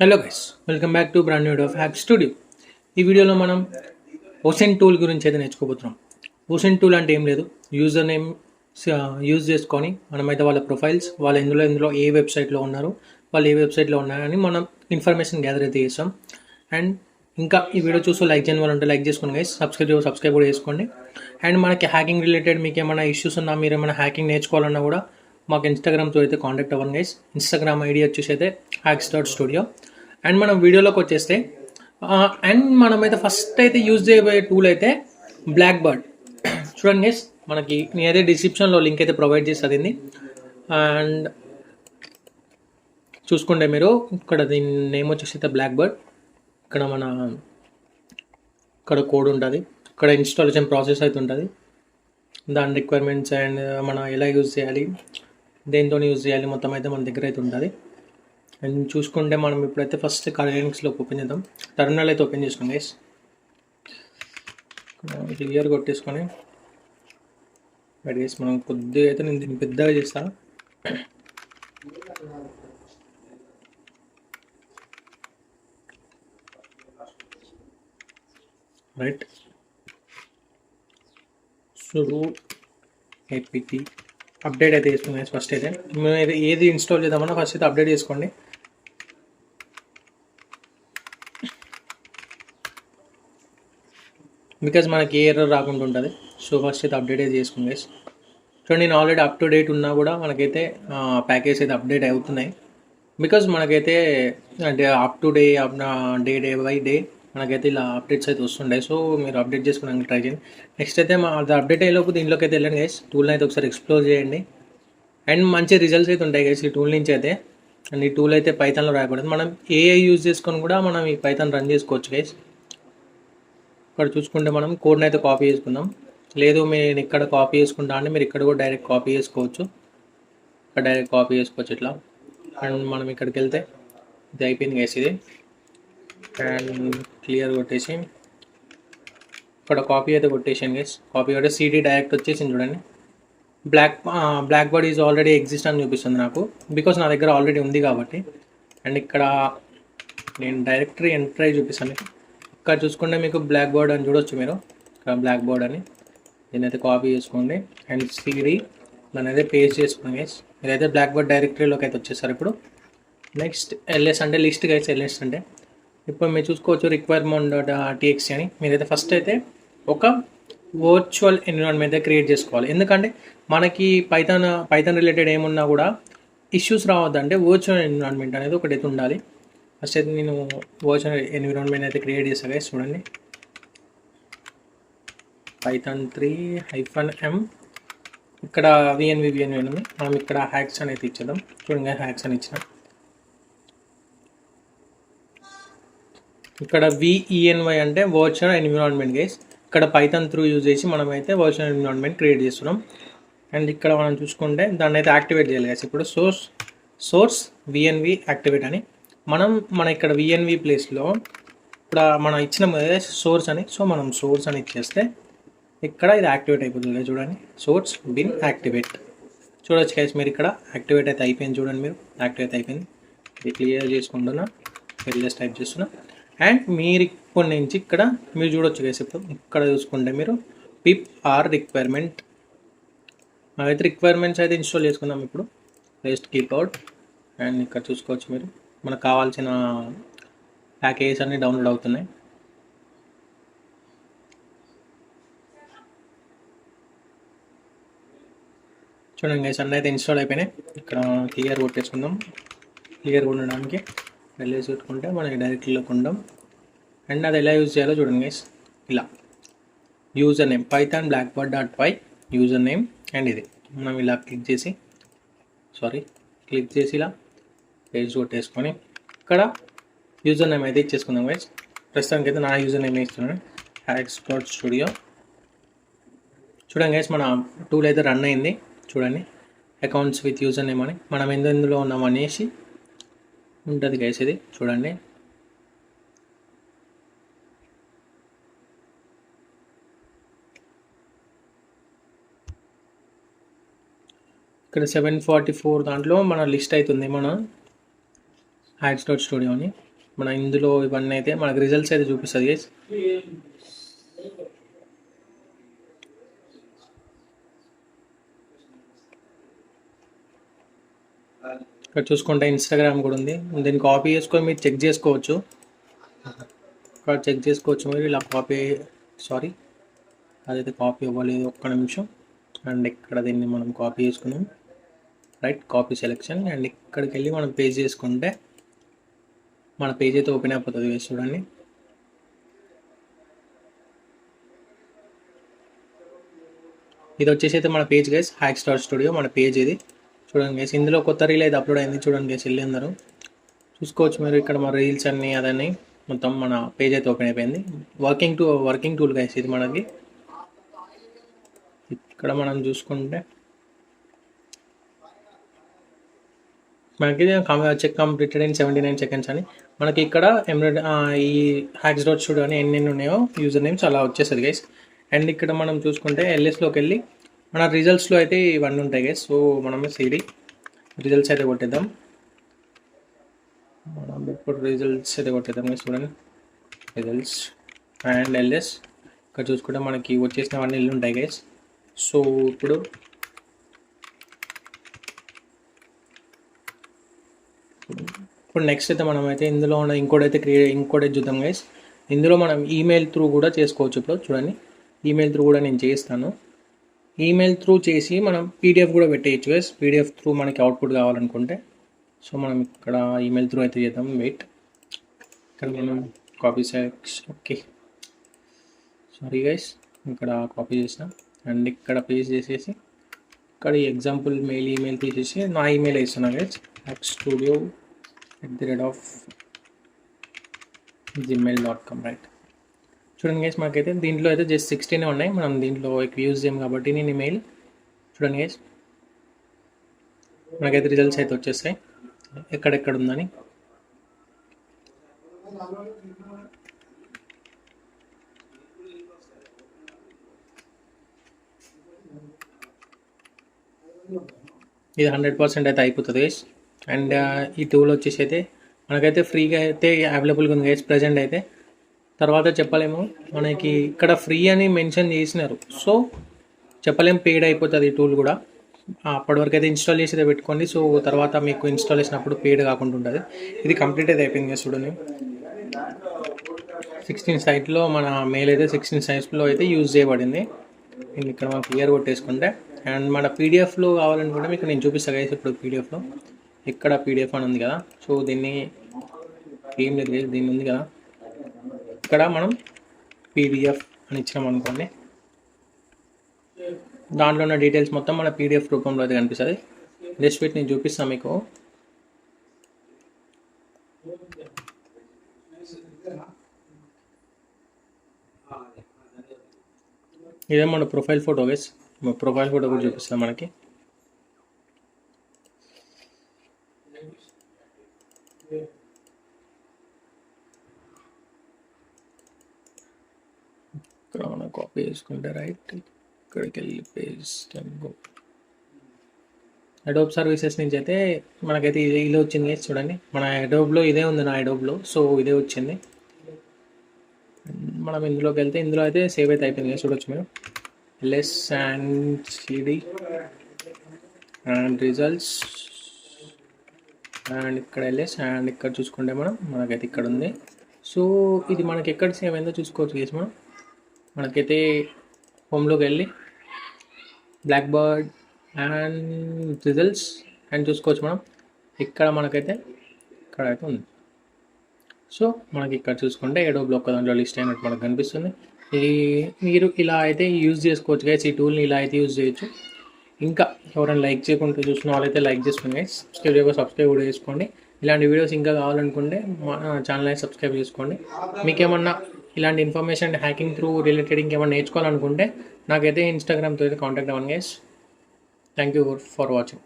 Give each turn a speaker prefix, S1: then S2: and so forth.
S1: Hello guys, welcome back to brand new video of hack studio. ఈ వీడియోలో మనం ఓసెన్ tool గురించి అయితే నేర్చుకోబోతున్నాం. ఓసెన్ టూల్ అంటే ఏం లేదు, యూజర్ నేమ్ యూజ్ చేసుకొని మనమైతే వాళ్ళ ప్రొఫైల్స్, వాళ్ళు ఎందులో ఏ వెబ్సైట్లో ఉన్నారు, వాళ్ళు ఏ వెబ్సైట్లో ఉన్నారని మనం ఇన్ఫర్మేషన్ గ్యాదర్ అయితే చేస్తాం. అండ్ ఇంకా ఈ వీడియో చూస్తూ లైక్ చేయని వాళ్ళు ఉంటే లైక్ చేసుకోండి గైస్, సబ్స్క్రైబ్ కూడా చేసుకోండి. అండ్ మనకి హ్యాకింగ్ రిలేటెడ్ మీకు ఏమైనా ఇష్యూస్ ఉన్నా, మీరు ఏమైనా హ్యాకింగ్ నేర్చుకోవాలన్నా కూడా మాకు ఇన్స్టాగ్రామ్తో అయితే కాంటాక్ట్ అవ్వండి గైస్. ఇన్స్టాగ్రామ్ ఐడి వచ్చేసి అయితే హ్యాక్స్.స్టూడియో. అండ్ మనం వీడియోలోకి వచ్చేస్తే అండ్ మనమైతే ఫస్ట్ అయితే యూజ్ చేయబోయే టూల్ అయితే బ్లాక్ బర్డ్. చూడండి గైస్, మనకి నేనైతే డిస్క్రిప్షన్లో లింక్ అయితే ప్రొవైడ్ చేస్తుంది. అండ్ చూసుకుంటే మీరు ఇక్కడ దీని నేమ్ వచ్చేసి అయితే బ్లాక్ బర్డ్. ఇక్కడ ఇక్కడ కోడ్ ఉంటుంది, ఇక్కడ ఇన్స్టాలేషన్ ప్రాసెస్ అయితే ఉంటుంది, దాని రిక్వైర్మెంట్స్ అండ్ మనం ఎలా యూజ్ చేయాలి, దేంతో యూజ్ చేయాలి మొత్తం అయితే మన దగ్గర అయితే ఉంటుంది. అండ్ చూసుకుంటే మనం ఇప్పుడైతే ఫస్ట్ కరెన్స్లో ఓపెన్ చేద్దాం. టర్మినల్ అయితే ఓపెన్ చేసుకోండి గైస్, క్లియర్ కొట్టేసుకొని గైస్. మనం కొద్దిగా అయితే నేను దీన్ని పెద్దగా చేస్తాను. రైట్, సుడు ఏపీటీ అప్డేట్ అయితే చేసుకోండి గైస్. ఫస్ట్ అయితే మీరు ఏది ఇన్స్టాల్ చేద్దామన్నా ఫస్ట్ అయితే అప్డేట్ చేసుకోండి. బికాజ్ మనకి ఏ ఎర్రర్ రాకుండా ఉంటుంది. సో ఫస్ట్ అయితే అప్డేట్ అయితే చేసుకోండి గైస్. చూడండి, నేను ఆల్రెడీ అప్ టు డేట్ ఉన్నా కూడా మనకైతే ప్యాకేజ్ అయితే అప్డేట్ అవుతున్నాయి. బికాజ్ మనకైతే అంటే up to day day by day మనకైతే ఇలా అప్డేట్స్ అయితే వస్తుంటాయి. సో మీరు అప్డేట్ చేసుకోవడానికి ట్రై చేయండి. నెక్స్ట్ అయితే అది అప్డేట్ అయ్యేలోపు దీనిలోకి అయితే వెళ్ళండి గైస్. టూల్ని అయితే ఒకసారి ఎక్స్ప్లోర్ చేయండి. అండ్ మంచి రిజల్ట్స్ అయితే ఉంటాయి గైస్ ఈ టూల్ నుంచి అయితే. అండ్ ఈ టూల్ అయితే పైథాన్లో రాయబడింది. మనం ఏఐ యూజ్ చేసుకొని కూడా మనం ఈ పైథాన్ రన్ చేసుకోవచ్చు గైస్. ఇక్కడ చూసుకుంటే మనం కోడ్ని అయితే కాపీ చేసుకుందాం. లేదు మీరు ఇక్కడ కాపీ చేసుకుంటా అంటే మీరు ఇక్కడ కూడా డైరెక్ట్ కాపీ చేసుకోవచ్చు. ఇక్కడ డైరెక్ట్ కాపీ చేసుకోవచ్చు ఇట్లా. అండ్ మనం ఇక్కడికి వెళ్తే ఇది అయిపోయింది గైస్ ఇది. అండ్ క్లియర్ కొట్టేసి ఇక్కడ కాపీ అయితే కొట్టేసాను గైస్. కాపీ కొట్టే సిటీ డైరెక్ట్ వచ్చేసింది చూడండి. Blackbird is already exist అని చూపిస్తుంది నాకు, బికాస్ నా దగ్గర ఆల్రెడీ ఉంది కాబట్టి. అండ్ ఇక్కడ నేను డైరెక్టరీ ఎంటర్ అయ్యి చూపిస్తాను. ఇక్కడ చూసుకుంటే మీకు బ్లాక్ బర్డ్ అని చూడొచ్చు మీరు. ఇక్కడ బ్లాక్ బర్డ్ అని దీని అయితే కాపీ చేసుకోండి. అండ్ సిడి దాని అయితే పేస్ట్ చేసుకోండి గైస్. మీరైతే బ్లాక్ బర్డ్ డైరెక్టరీలోకి అయితే వచ్చేసారు. ఇప్పుడు నెక్స్ట్ ఎల్ఎస్ అంటే లిస్ట్ గైస్. ఎల్ఎస్ అంటే ఇప్పుడు మీరు చూసుకోవచ్చు requirement.txt అని. మీరైతే ఫస్ట్ అయితే ఒక వర్చువల్ ఎన్విరాన్మెంట్ అయితే క్రియేట్ చేసుకోవాలి. ఎందుకంటే మనకి పైథాన్ రిలేటెడ్ ఏమున్నా కూడా ఇష్యూస్ రావద్దంటే వర్చువల్ ఎన్విరాన్మెంట్ అనేది ఒకటైతే ఉండాలి. ఫస్ట్ అయితే నేను వర్చువల్ ఎన్విరాన్మెంట్ అయితే క్రియేట్ చేస్తాను గైస్. చూడండి, python 3-m ఇక్కడ విఎన్వి ఉంది. మనం ఇక్కడ హ్యాక్స్ అనేది ఇచ్చేద్దాం. చూడండి, హ్యాక్స్ అని ఇచ్చిన. ఇక్కడ VENY అంటే వర్చువల్ ఎన్విరాన్మెంట్ గైస్. ఇక్కడ పైథాన్ త్రూ యూజ్ చేసి మనం అయితే వర్చువల్ ఎన్విరాన్మెంట్ క్రియేట్ చేస్తున్నాం. అండ్ ఇక్కడ మనం చూసుకుంటే దాన్ని అయితే యాక్టివేట్ చేయాలి గైస్. ఇప్పుడు సోర్స్ VNV యాక్టివేట్ అని మన ఇక్కడ VNV ప్లేస్లో ఇప్పుడు మనం ఇచ్చిన సోర్స్ అని. సో మనం సోర్స్ అని ఇచ్చేస్తే ఇక్కడ ఇది యాక్టివేట్ అయిపోతుంది. చూడండి, సోర్స్ బిన్ యాక్టివేట్. చూడొచ్చు గైస్ మీరు ఇక్కడ యాక్టివేట్ అయితే అయిపోయింది. చూడండి, మీరు యాక్టివేట్ అయిపోయింది. ఇది క్లియర్ చేసుకుంటున్నా, ఎల్ఎస్ టైప్ చేస్తున్నా. అండ్ మీరు ఇప్పటి నుంచి ఇక్కడ మీరు చూడొచ్చు గైస్. ఇప్పుడు ఇక్కడ చూసుకుంటే మీరు పిప్ ఆర్ రిక్వైర్మెంట్, మనమైతే రిక్వైర్మెంట్స్ అయితే ఇన్స్టాల్ చేసుకుందాం. ఇప్పుడు పేస్ట్ కీబోర్డ్. అండ్ ఇక్కడ చూసుకోవచ్చు మీరు మనకు కావాల్సిన ప్యాకేజెస్ అన్నీ డౌన్లోడ్ అవుతున్నాయి. చూడండి గైస్, అన్నీ అయితే ఇన్స్టాల్ అయిపోయినాయి. ఇక్కడ క్లియర్ కొట్టేసుకుందాం. క్లియర్ కొట్టడానికి వెళ్ళేసి పెట్టుకుంటే మనకి డైరెక్ట్లో కొందాం. అండ్ అది ఎలా యూజ్ చేయాలో చూడండి గైస్. ఇలా user name Python blackbird.py user name. And ఇది మనం ఇలా క్లిక్ చేసి ఇలా పేజ్ కొట్టేసుకొని ఇక్కడ యూజర్ నేమ్ అయితే ఇచ్చేసుకుందాం గైస్. ప్రస్తుతానికి అయితే నా యూజర్ నేమ్ ఇస్తున్నాను, హ్యాక్స్.స్టూడియో. చూడండి గైస్, మన టూల్ అయితే రన్ అయింది. చూడండి, అకౌంట్స్ విత్ యూజర్ నేమ్ అని మనం ఎందులో ఉన్నాం అనేసి ఉంటుంది గైస్. ఇది చూడండి, ఇక్కడ 744 దాంట్లో మన లిస్ట్ అవుతుంది మన హ్యాక్స్.స్టూడియో అని. మన ఇందులో ఇవన్నీ అయితే మనకు రిజల్ట్స్ అయితే చూపిస్తుంది గైస్. ఇక్కడ చూసుకుంటే ఇన్స్టాగ్రామ్ కూడా ఉంది, దీన్ని కాపీ చేసుకొని మీరు చెక్ చేసుకోవచ్చు. ఇక్కడ చెక్ చేసుకోవచ్చు మీరు ఇలా కాపీ, సారీ అదైతే కాపీ అవ్వలేదు, ఒక్క నిమిషం. అండ్ ఇక్కడ దీన్ని మనం కాపీ చేసుకున్నాం, రైట్, కాపీ సెలెక్షన్. అండ్ ఇక్కడికి వెళ్ళి మనం పేజ్ చేసుకుంటే మన పేజ్ అయితే ఓపెన్ అయిపోతుంది. వేసి చూడండి, ఇది వచ్చేసి అయితే మన page guys, hack star studio మన పేజ్ ఇది. చూడండి గైస్, ఇందులో కొత్త రీల్ అయితే అప్లోడ్ అయింది. చూడండి గైస్, వెళ్ళి అందరూ చూసుకోవచ్చు మీరు. ఇక్కడ మన రీల్స్ అన్నీ అదన్నీ మొత్తం మన పేజ్ అయితే ఓపెన్ అయిపోయింది. వర్కింగ్ టూల్ గైస్ ఇది మనకి. ఇక్కడ మనం చూసుకుంటే మనకి చెక్ కంప్లీటెడ్ ఇన్ 79 seconds అని మనకి ఇక్కడ ఈ హ్యాక్స్ డాట్ స్టూడియో అని ఎన్ని ఉన్నాయో యూజర్ నేమ్స్ అలా వచ్చేస్తుంది గైస్. అండ్ ఇక్కడ మనం చూసుకుంటే ఎల్ఎస్లోకి వెళ్ళి మన రిజల్ట్స్లో అయితే ఇవన్నీ ఉంటాయి గైస్. సో మనం సిడి రిజల్ట్స్ అయితే కొట్టేద్దాం. మనం ఇప్పుడు రిజల్ట్స్ అయితే కొట్టేద్దాం గైస్. చూడండి, రిజల్ట్స్ అండ్ ఎల్ఎస్. ఇక్కడ చూసుకుంటే మనకి వచ్చేసినవన్నీ ఇల్లు ఉంటాయి గైస్. సో ఇప్పుడు నెక్స్ట్ అయితే మనం అయితే ఇందులో ఉన్న ఇంకోటి చూద్దాం గైస్. ఇందులో మనం ఈమెయిల్ త్రూ కూడా చేసుకోవచ్చు. ఇప్పుడు చూడండి, ఈమెయిల్ త్రూ కూడా నేను చేస్తాను. ఈమెయిల్ త్రూ చేసి మనం పీడిఎఫ్ కూడా పెట్టేయచ్చు గైస్. పీడిఎఫ్ త్రూ మనకి అవుట్పుట్ కావాలనుకుంటే. సో మనం ఇక్కడ ఈమెయిల్ త్రూ అయితే చేద్దాం. వెయిట్, ఇక్కడ మనం copy section, okay sorry guys, ఇక్కడ కాపీ చేసిన. అండ్ ఇక్కడ పేస్ట్ చేసేసి ఇక్కడ ఈ ఎగ్జాంపుల్ ఈమెయిల్ తీసేసి నా ఈమెయిల్ వేస్తున్నా గైస్, hackstudio@gmail.com, రైట్. చూడండి గైస్, మాకైతే దీంట్లో అయితే జస్ట్ 16 ఉన్నాయి. మనం దీంట్లో ఎక్కువ యూజ్ చేయం కాబట్టి నేను ఈమెయిల్. చూడండి గైస్, మనకైతే రిజల్ట్స్ అయితే వచ్చేస్తాయి ఎక్కడెక్కడ ఉందని. ఇది 100% అయితే అయిపోతుంది గైస్. అండ్ ఈ టూల్ వచ్చేసి అయితే మనకైతే ఫ్రీగా అయితే అవైలబుల్గా ఉంది గైస్ ప్రజెంట్ అయితే. తర్వాత చెప్పలేము, మనకి ఇక్కడ ఫ్రీ అని మెన్షన్ చేసినారు. సో చెప్పలేము, పెయిడ్ అయిపోతుంది ఈ టూల్ కూడా. అప్పటివరకు అయితే ఇన్స్టాల్ చేసి అయితే పెట్టుకోండి. సో తర్వాత మీకు ఇన్స్టాల్ చేసినప్పుడు పెయిడ్ కాకుండా ఉంటుంది. ఇది కంప్లీట్ అయితే అయిపోయింది గైస్. చూడండి, 16 సైట్లో మన మెయిల్ అయితే 16 సైట్స్లో అయితే యూజ్ చేయబడింది. నేను ఇక్కడ మనం క్లియర్ కొట్టేసుకుంటే అండ్ మన పీడిఎఫ్లో కావాలనుకుంటే మీకు నేను చూపిస్తాను గైస్. ఇప్పుడు పీడిఎఫ్లో ఇక్కడ పీడిఎఫ్ అని ఉంది కదా. సో దీన్ని ఏం లేదు గైస్, దీన్ని ఉంది కదా, ఇక్కడ మనం పీడిఎఫ్ అని ఇచ్చినాం అనుకోండి, దాంట్లో ఉన్న డీటెయిల్స్ మొత్తం మన పీడిఎఫ్ రూపంలో అయితే కనిపిస్తుంది. జస్ట్ పెట్టి నేను చూపిస్తాను మీకు. ఇదే మన profile photo guys, profile photo కూడా చూపిస్తాం మనకి. ఇక్కడ మనం కాపీ చేసుకుంటే రైట్, ఇక్కడికి వెళ్ళి paste and go. Adobe services నుంచి అయితే మనకైతే ఇలా వచ్చింది గైస్. చూడండి, మన అడోబ్లో ఇదే ఉంది, నా అడోబ్లో. సో ఇదే వచ్చింది. మనం ఇందులోకి వెళ్తే ఇందులో అయితే సేవ్ అయితే అయిపోయింది గైస్. చూడొచ్చు మీరు, LS and CD and results and ఇక్కడ ఎల్ఎస్ అండ్ ఇక్కడ చూసుకుంటే మనకైతే ఇక్కడ ఉంది. సో ఇది మనకి ఎక్కడ సేవ్ అయిందో చూసుకోవచ్చు గైస్. మనకైతే హోమ్లోకి వెళ్ళి blackbird and results and చూసుకోవచ్చు మనం. ఇక్కడ మనకైతే ఇక్కడైతే ఉంది. సో మనకి ఇక్కడ చూసుకుంటే అడోబ్ ఒక్క దాంట్లో లిస్ట్ అయినట్టు మనకు కనిపిస్తుంది. మీరు ఇలా అయితే యూజ్ చేసుకోవచ్చు గైస్. ఈ టూల్ని ఇలా అయితే యూజ్ చేయొచ్చు. ఇంకా ఎవరైనా లైక్ చేయకుండా చూసిన వాళ్ళైతే లైక్ చేసుకోండి గైస్. సబ్స్క్రైబ్ కూడా చేసుకోండి. ఇలాంటి వీడియోస్ ఇంకా కావాలనుకుంటే మా ఛానల్ అయితే సబ్స్క్రైబ్ చేసుకోండి. మీకేమన్నా ఇలాంటి ఇన్ఫర్మేషన్ హ్యాకింగ్ త్రూ రిలేటెడ్ ఇంకేమన్నా నేర్చుకోవాలనుకుంటే నాకైతే ఇన్స్టాగ్రామ్తో అయితే కాంటాక్ట్ అవ్వండి guys. Thank you for watching.